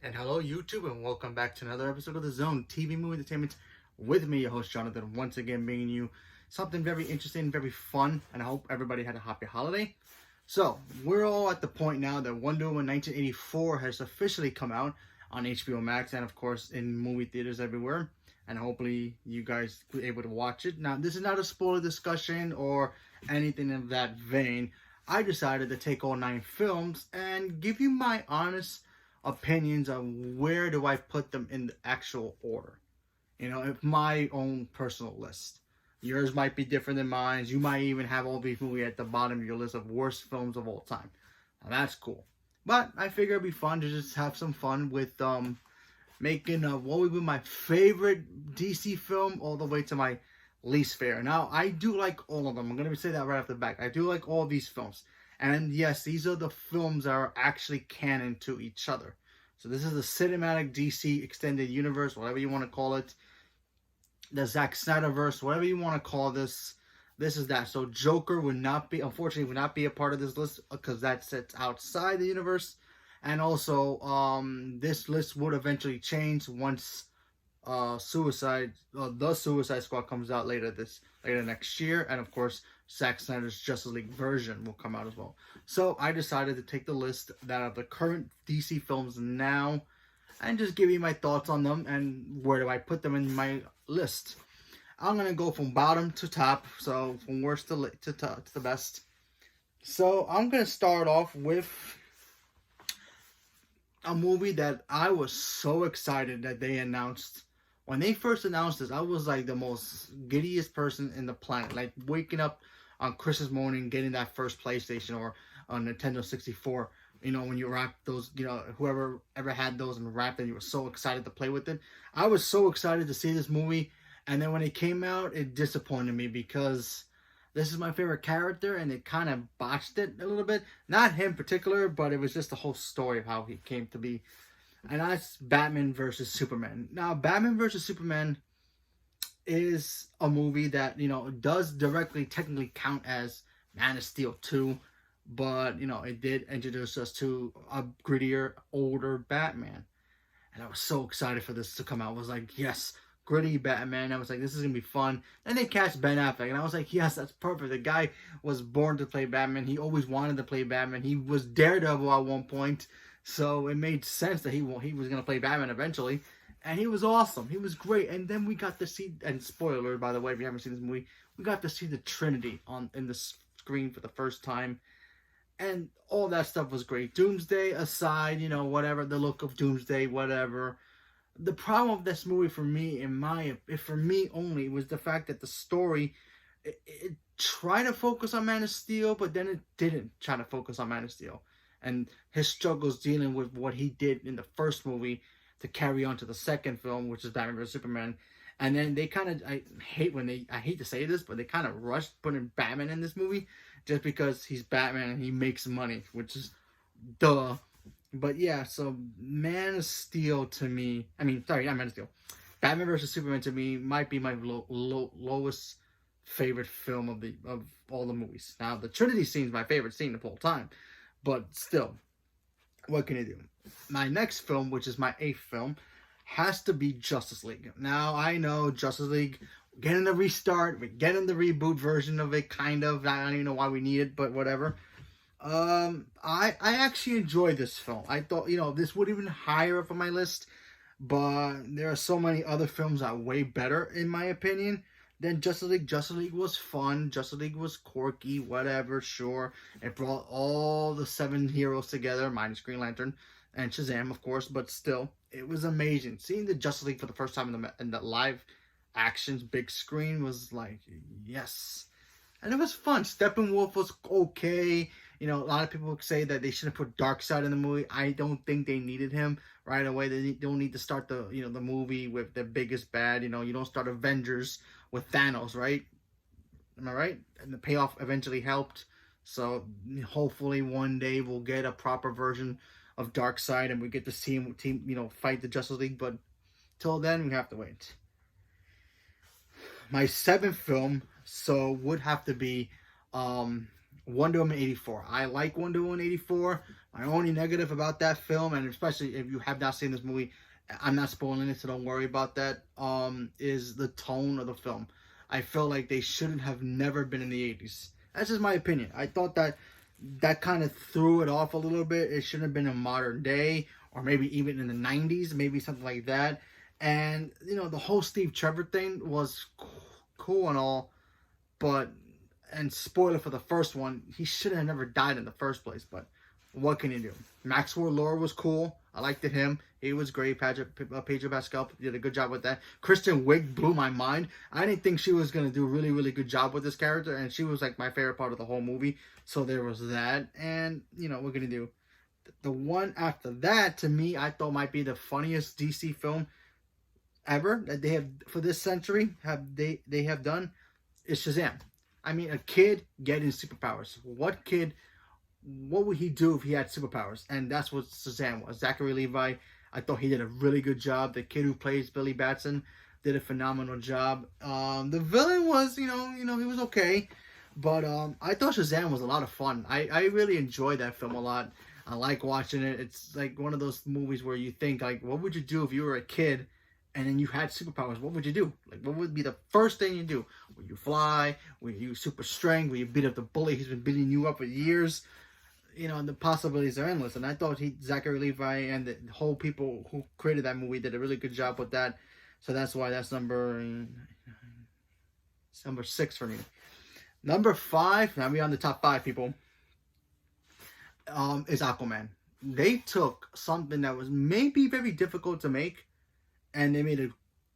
And hello, YouTube, and welcome back to another episode of The Zone TV Movie Entertainment with me, your host Jonathan, once again bringing you something very interesting, very fun, and I hope everybody had a happy holiday. So, we're all at the point now that Wonder Woman 1984 has officially come out on HBO Max and, of course, in movie theaters everywhere. And hopefully, you guys were able to watch it. Now, this is not a spoiler discussion or anything of that vein. I decided to take all 9 films and give you my honest opinions on where do I put them in the actual order. You know, if my own personal list. Yours might be different than mine. You might even have all these movies at the bottom of your list of worst films of all time. Now that's cool. But I figure it'd be fun to just have some fun with making what would be my favorite DC film all the way to my least favorite. Now I do like all of them. I'm gonna say that right off the back. I do like all these films. And yes, these are the films that are actually canon to each other. So this is the cinematic DC extended universe, whatever you want to call it. The Zack Snyderverse, whatever you want to call this. This is that. So Joker would not be, unfortunately, would not be a part of this list because that sits outside the universe. And also, this list would eventually change once the Suicide Squad comes out later next year, and of course Zack Snyder's Justice League version will come out as well. So I decided to take the list that of the current DC films now and just give you my thoughts on them and where do I put them in my list. I'm gonna go from bottom to top, so from worst to the best. So I'm gonna start off with a movie that I was so excited that they announced. When they first announced this, I was like the most giddiest person in the planet. Like waking up on Christmas morning, getting that first PlayStation or a Nintendo 64. You know, when you wrap those, you know, whoever ever had those and wrapped them, you were so excited to play with it. I was so excited to see this movie. And then when it came out, it disappointed me because this is my favorite character and it kind of botched it a little bit. Not him in particular, but it was just the whole story of how he came to be. And that's Batman versus Superman. Now, Batman versus Superman is a movie that, you know, does directly technically count as Man of Steel 2, but, you know, it did introduce us to a grittier, older Batman. And I was so excited for this to come out. I was like, yes, gritty Batman. I was like, this is going to be fun. And they cast Ben Affleck, and I was like, yes, that's perfect. The guy was born to play Batman. He always wanted to play Batman. He was Daredevil at one point. So it made sense that he was going to play Batman eventually. And he was awesome. He was great. And then we got to see, and spoiler, by the way, if you haven't seen this movie, we got to see the Trinity in the screen for the first time. And all that stuff was great. Doomsday aside, you know, whatever, the look of Doomsday, whatever. The problem of this movie for me, for me only, was the fact that the story, it tried to focus on Man of Steel, but then it didn't try to focus on Man of Steel. And his struggles dealing with what he did in the first movie to carry on to the second film, which is Batman vs Superman. And then they kind of, I hate to say this, but they kind of rushed putting Batman in this movie just because he's Batman and he makes money, which is duh. But yeah, so Man of Steel to me, not Man of Steel. Batman vs Superman to me might be my lowest favorite film of all the movies. Now, the Trinity scene is my favorite scene of all time. But still, what can you do? My next film, which is my 8th film, has to be Justice League. Now, I know Justice League, getting the restart, we're getting the reboot version of it, kind of. I don't even know why we need it, but whatever. I actually enjoyed this film. I thought, you know, this would even higher up on my list, but there are so many other films that are way better, in my opinion. Then Justice League. Justice League was fun. Justice League was quirky, whatever, sure. It brought all the 7 heroes together, minus Green Lantern and Shazam, of course, but still, it was amazing. Seeing the Justice League for the first time in the live actions big screen was like, yes. And it was fun. Steppenwolf was okay. You know, a lot of people say that they should have put Darkseid in the movie. I don't think they needed him right away. They don't need to start the movie with the biggest bad. You know, you don't start Avengers with Thanos, right? Am I right? And the payoff eventually helped. So hopefully one day we'll get a proper version of Darkseid and we get to see him fight the Justice League. But till then, we have to wait. My 7th film would have to be Wonder Woman 84. I like Wonder Woman 84. My only negative about that film, and especially if you have not seen this movie, I'm not spoiling it, so don't worry about that, is the tone of the film. I feel like they shouldn't have never been in the 80s. That's just my opinion. I thought that kind of threw it off a little bit. It shouldn't have been in modern day, or maybe even in the 90s, maybe something like that. And, you know, the whole Steve Trevor thing was cool and all, but, and spoiler for the first one, he should have never died in the first place, but what can you do? Maxwell Lord was cool. I liked him. He was great. Pedro Pascal did a good job with that. Kristen Wiig blew my mind. I didn't think she was going to do a really, really good job with this character, and she was like my favorite part of the whole movie. So there was that, and, you know, what we're going to do. The one after that, to me, I thought might be the funniest DC film ever that they have for this century. They have done is Shazam. I mean, a kid getting superpowers. What would he do if he had superpowers? And that's what Shazam was. Zachary Levi, I thought he did a really good job. The kid who plays Billy Batson did a phenomenal job. The villain was, you know, he was okay. But I thought Shazam was a lot of fun. I really enjoyed that film a lot. I like watching it. It's like one of those movies where you think, like, what would you do if you were a kid and then you had superpowers? What would you do? Like, what would be the first thing you do? Would you fly? Would you use super strength? Would you beat up the bully who's been beating you up for years? You know, and the possibilities are endless. And I thought Zachary Levi and the whole people who created that movie did a really good job with that. So that's why that's number 6 for me. Number 5, now we're on the top 5, people, is Aquaman. They took something that was maybe very difficult to make, and they made a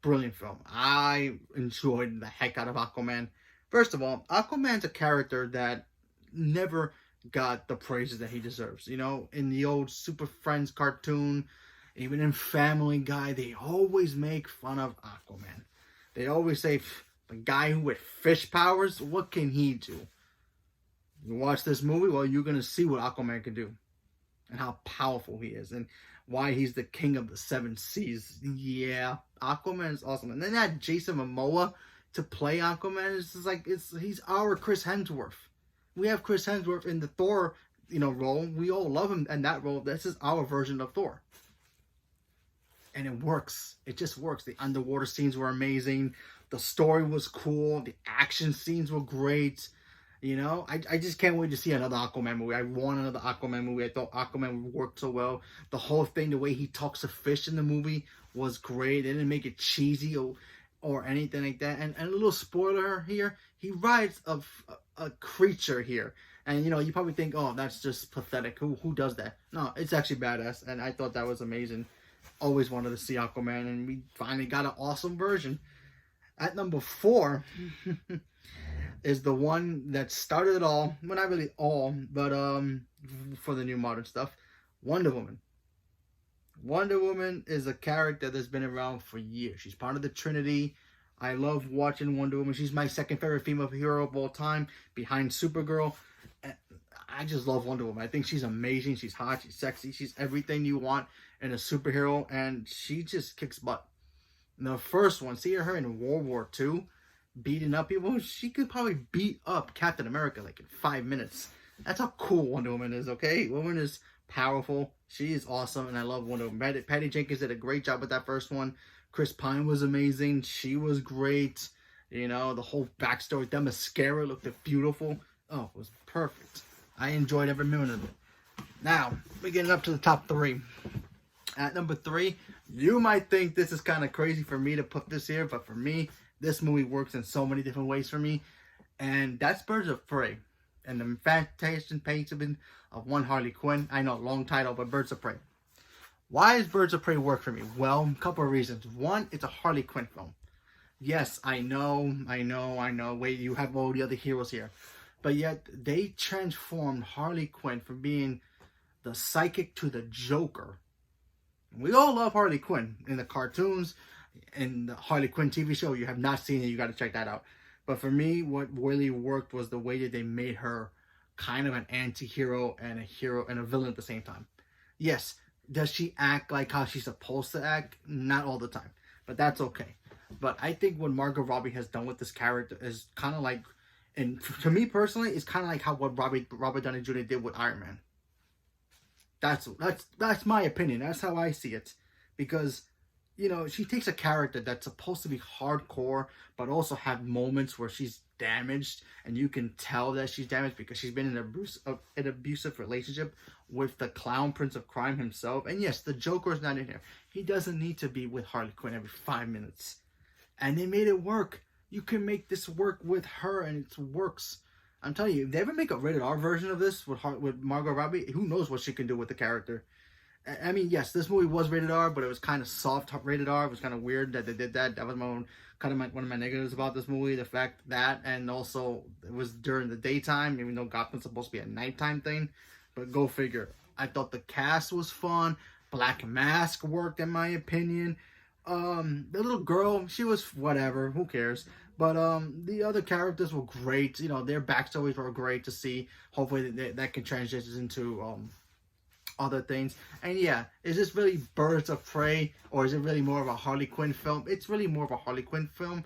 brilliant film. I enjoyed the heck out of Aquaman. First of all, Aquaman's a character that never got the praises that he deserves. You know, in the old Super Friends cartoon, even in Family Guy, they always make fun of Aquaman. They always say, the guy with fish powers, what can he do? You watch this movie, well, you're going to see what Aquaman can do. And how powerful he is. And why he's the king of the 7 seas. Yeah, Aquaman is awesome. And then that Jason Momoa to play Aquaman is just like, he's our Chris Hemsworth. We have Chris Hemsworth in the Thor, you know, role. We all love him in that role. This is our version of Thor. And it works. It just works. The underwater scenes were amazing. The story was cool. The action scenes were great. You know, I just can't wait to see another Aquaman movie. I want another Aquaman movie. I thought Aquaman worked so well. The whole thing, the way he talks to fish in the movie was great. They didn't make it cheesy or anything like that. And a little spoiler here, he rides a creature here. And, you know, you probably think, oh, that's just pathetic. Who does that? No, it's actually badass. And I thought that was amazing. Always wanted to see Aquaman, and we finally got an awesome version. At number 4... is the one that started it all. Well, not really all, but for the new modern stuff, Wonder Woman. Wonder Woman is a character that's been around for years. She's part of the Trinity. I love watching Wonder Woman. She's my second favorite female hero of all time, behind Supergirl. I just love Wonder Woman. I think she's amazing. She's hot. She's sexy. She's everything you want in a superhero, and she just kicks butt. The first one, seeing her in World War II, beating up people, she could probably beat up Captain America like in 5 minutes. That's how cool Wonder Woman is, okay? Woman is powerful. She is awesome, and I love Wonder Woman. Patty Jenkins did a great job with that first one. Chris Pine was amazing. She was great. You know, the whole backstory. That mascara looked beautiful. Oh, it was perfect. I enjoyed every minute of it. Now, we're getting up to the top 3. At number 3, you might think this is kind of crazy for me to put this here, but for me, this movie works in so many different ways for me. And that's Birds of Prey. And the Fantastic Painting of One Harley Quinn. I know, long title, but Birds of Prey. Why does Birds of Prey work for me? Well, a couple of reasons. One, it's a Harley Quinn film. Yes, I know. Wait, you have all the other heroes here. But yet, they transformed Harley Quinn from being the psychic to the Joker. We all love Harley Quinn in the cartoons. In the Harley Quinn TV show, you have not seen it, you got to check that out. But for me, what really worked was the way that they made her kind of an anti-hero and a hero and a villain at the same time. Yes, does she act like how she's supposed to act? Not all the time, but that's okay. But I think what Margot Robbie has done with this character is kind of like And to me personally, it's kind of like how what Robert Downey Jr. did with Iron Man. That's my opinion. That's how I see it, because she takes a character that's supposed to be hardcore, but also have moments where she's damaged, and you can tell that she's damaged because she's been in an abusive relationship with the clown prince of crime himself. And yes, the Joker's not in here. He doesn't need to be with Harley Quinn every 5 minutes, and they made it work. You can make this work with her, and it works. I'm telling you, if they ever make a rated R version of this with Margot Robbie, who knows what she can do with the character. I mean, yes, this movie was rated R, but it was kind of soft rated R. It was kind of weird that they did that. That was one of my negatives about this movie. The fact that, and also it was during the daytime, even though Gotham's supposed to be a nighttime thing. But go figure. I thought the cast was fun. Black Mask worked, in my opinion. The little girl, she was whatever. Who cares? But the other characters were great. Their backstories were great to see. Hopefully that can transition into other things. And yeah, is this really Birds of Prey, or is it really more of a Harley Quinn film? It's really more of a Harley Quinn film.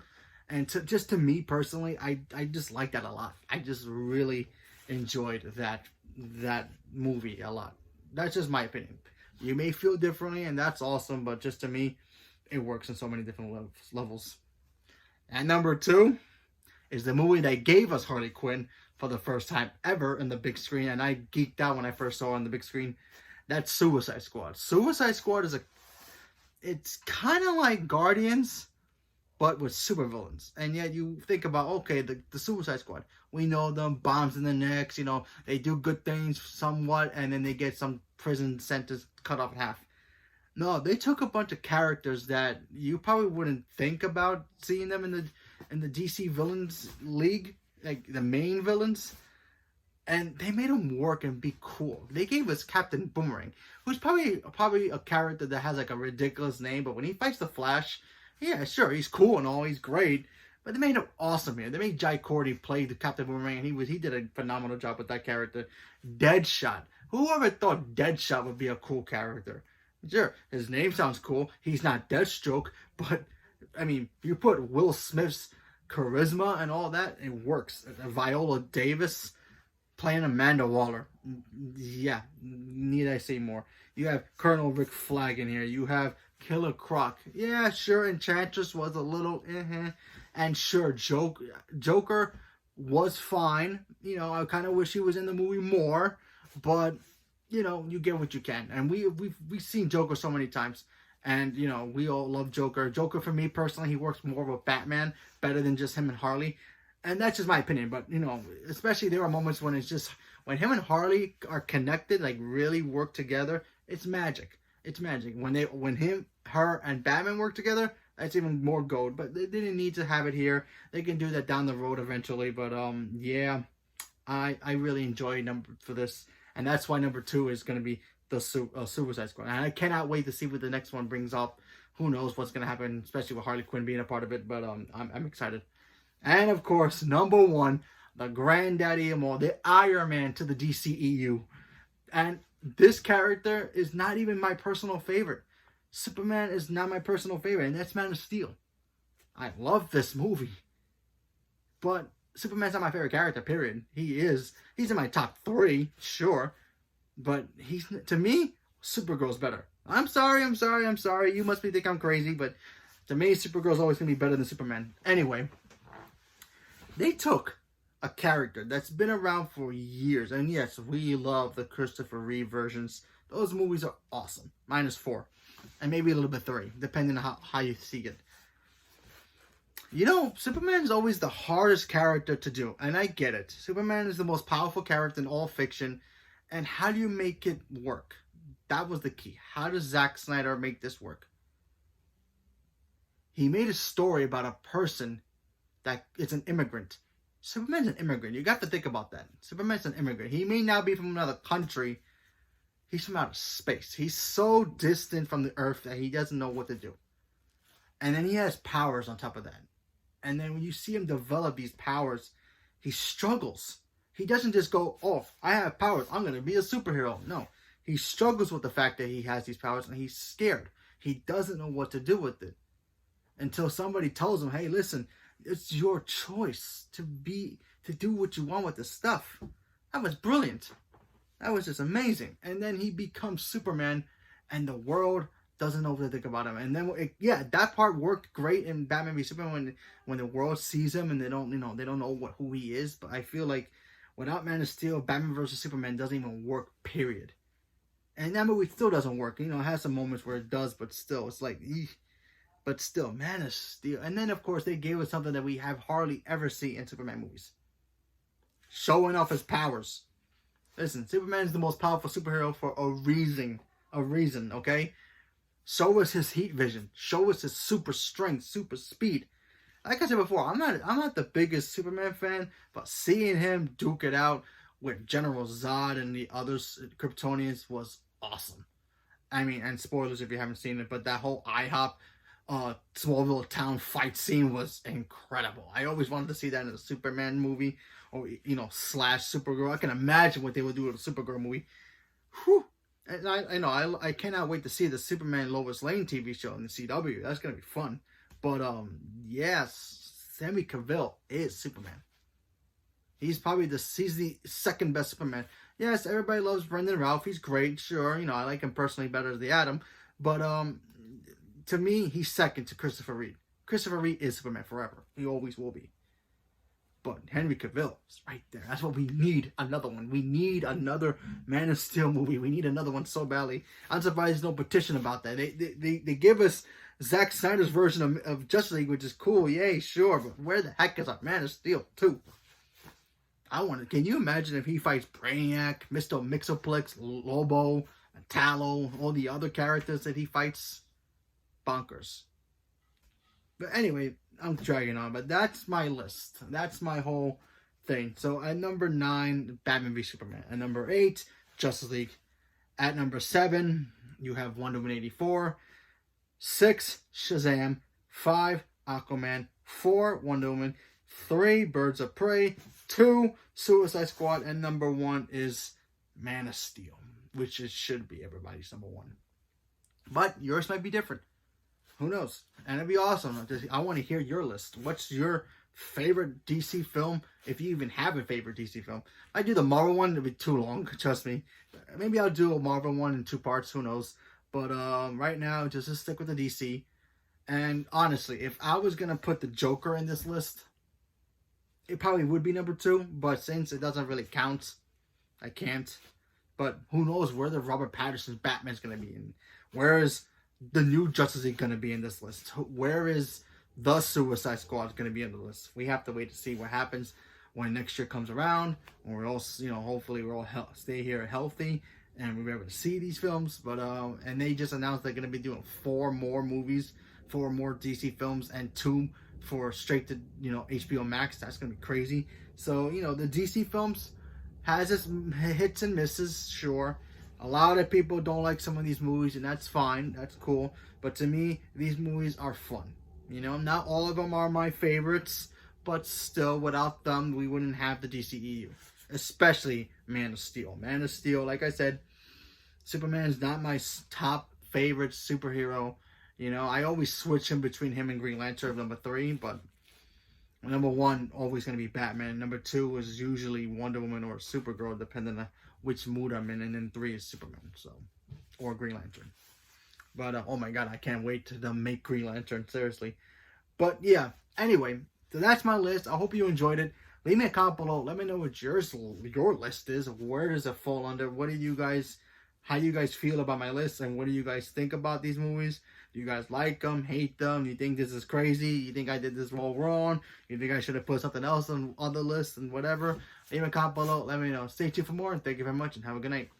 And just to me personally, I just like that a lot. I just really enjoyed that movie a lot. That's just my opinion. You may feel differently, and that's awesome, but just to me, it works in so many different levels. And number 2 is the movie that gave us Harley Quinn for the first time ever in the big screen, and I geeked out when I first saw it on the big screen. That's Suicide Squad. Suicide Squad it's kind of like Guardians, but with supervillains. And yet you think about, okay, the Suicide Squad. We know them, bombs in the necks, they do good things somewhat, and then they get some prison sentence cut off in half. No, they took a bunch of characters that you probably wouldn't think about seeing them in the DC Villains League, like the main villains, and they made them work and be cool. They gave us Captain Boomerang, who's probably a character that has like a ridiculous name, but when he fights the Flash, yeah, sure, he's cool and all, he's great, but they made him awesome here. They made Jai Cordy play the Captain Boomerang, and he did a phenomenal job with that character. Deadshot. Whoever thought Deadshot would be a cool character? Sure, his name sounds cool. He's not Deathstroke, but I mean, you put Will Smith's charisma and all that, it works. Viola Davis playing Amanda Waller. Yeah, need I say more? You have Colonel Rick Flag in here. You have Killer Croc. Yeah, sure, Enchantress was a little and sure, Joker was fine. I kind of wish he was in the movie more, but you get what you can. And we've seen Joker so many times. And, we all love Joker. Joker, for me personally, he works more with Batman, better than just him and Harley. And that's just my opinion. But, especially there are moments when when him and Harley are connected, like really work together, it's magic. It's magic. When him, her, and Batman work together, that's even more gold. But they didn't need to have it here. They can do that down the road eventually. But, yeah, I really enjoy for this. And that's why number 2 is going to be the Suicide Squad. And I cannot wait to see what the next one brings up. Who knows what's going to happen, especially with Harley Quinn being a part of it. But I'm excited. And, of course, number 1, the granddaddy of all, the Iron Man to the DCEU. And this character is not even my personal favorite. Superman is not my personal favorite, and that's Man of Steel. I love this movie. But Superman's not my favorite character, period. He's in my top 3, sure. But to me, Supergirl's better. I'm sorry. You must think I'm crazy, but to me, Supergirl's always going to be better than Superman. Anyway, they took a character that's been around for years. And yes, we love the Christopher Reeve versions. Those movies are awesome. -4. And maybe a little bit 3, depending on how you see it. Superman is always the hardest character to do, and I get it. Superman is the most powerful character in all fiction, and how do you make it work? That was the key. How does Zack Snyder make this work? He made a story about a person that is an immigrant. Superman's an immigrant. You got to think about that. Superman's an immigrant. He may not be from another country. He's from outer space. He's so distant from the Earth that he doesn't know what to do. And then he has powers on top of that. And then when you see him develop these powers, he struggles. He doesn't just go, oh, I have powers, I'm going to be a superhero. No, he struggles with the fact that he has these powers, and he's scared. He doesn't know what to do with it. Until somebody tells him, hey, listen, it's your choice to to do what you want with the stuff. That was brilliant. That was just amazing. And then he becomes Superman, and the world doesn't know what to think about him. And then, that part worked great in Batman v Superman when the world sees him and they don't know who he is. But I feel like without Man of Steel, Batman vs Superman doesn't even work. Period. And that movie still doesn't work. It has some moments where it does, but still, it's like, but still, Man of Steel. And then, of course, they gave us something that we have hardly ever seen in Superman movies. Showing off his powers. Listen, Superman is the most powerful superhero for a reason. Okay? Show us his heat vision. Show us his super strength, super speed. Like I said before, I'm not the biggest Superman fan, but seeing him duke it out with General Zod and the other Kryptonians was awesome. I mean, and spoilers if you haven't seen it, but that whole IHOP Smallville town fight scene was incredible. I always wanted to see that in a Superman movie, or slash Supergirl. I can imagine what they would do with a Supergirl movie. Whew. And I cannot wait to see the Superman Lois Lane TV show in the CW. That's gonna be fun. But yes, Henry Cavill is Superman. He's the second best Superman. Yes, everybody loves Brendan Routh. He's great, sure. I like him personally better as the Atom. But to me, he's second to Christopher Reeve. Christopher Reeve is Superman forever. He always will be. But Henry Cavill is right there. That's what we need. Another one. We need another Man of Steel movie. We need another one so badly. I'm surprised there's no petition about that. They give us Zack Snyder's version of Justice League, which is cool. Yay, sure. But where the heck is our Man of Steel 2? Can you imagine if he fights Brainiac, Mr. Mixoplex, Lobo, Tallow, all the other characters that he fights? Bonkers. But anyway, I'm dragging on, but that's my list. That's my whole thing. So at number 9, Batman v Superman. At number 8, Justice League. At number 7, you have Wonder Woman 84. 6, Shazam. 5, Aquaman. 4, Wonder Woman. 3, Birds of Prey. 2, Suicide Squad. And number 1 is Man of Steel, which it should be everybody's number 1. But yours might be different. Who knows? And it'd be awesome. I want to hear your list. What's your favorite DC film? If you even have a favorite DC film. I do the Marvel one. It'd be too long. Trust me. Maybe I'll do a Marvel one in 2 parts. Who knows? But right now, just stick with the DC. And honestly, if I was going to put the Joker in this list, it probably would be number 2. But since it doesn't really count, I can't. But who knows where the Robert Pattinson's Batman's going to be in. Where is the new Justice League going to be in this list? Where is the Suicide Squad going to be in the list? We have to wait to see what happens when next year comes around. When we're all, hopefully we're all stay here healthy and we're able to see these films. But and they just announced they're going to be doing 4 more movies, 4 more DC films, and 2 for straight to HBO Max. That's going to be crazy. So the DC films has its hits and misses, sure. A lot of people don't like some of these movies, and that's fine. That's cool. But to me, these movies are fun. Not all of them are my favorites, but still, without them, we wouldn't have the DCEU. Especially Man of Steel. Man of Steel, like I said, Superman is not my top favorite superhero. I always switch him between him and Green Lantern, number 3, but number 1 always going to be Batman. Number 2 is usually Wonder Woman or Supergirl, depending on which mood I'm in, and then 3 is Superman, or Green Lantern. But oh my god, I can't wait to make Green Lantern, seriously. But yeah, anyway, so that's my list. I hope you enjoyed it. Leave me a comment below. Let me know what your list is. Where does it fall under? How do you guys feel about my list, and what do you guys think about these movies? Do you guys like them, hate them? You think this is crazy? You think I did this all wrong? You think I should have put something else on the list and whatever? Leave a comment below. Let me know. Stay tuned for more, and thank you very much, and have a good night.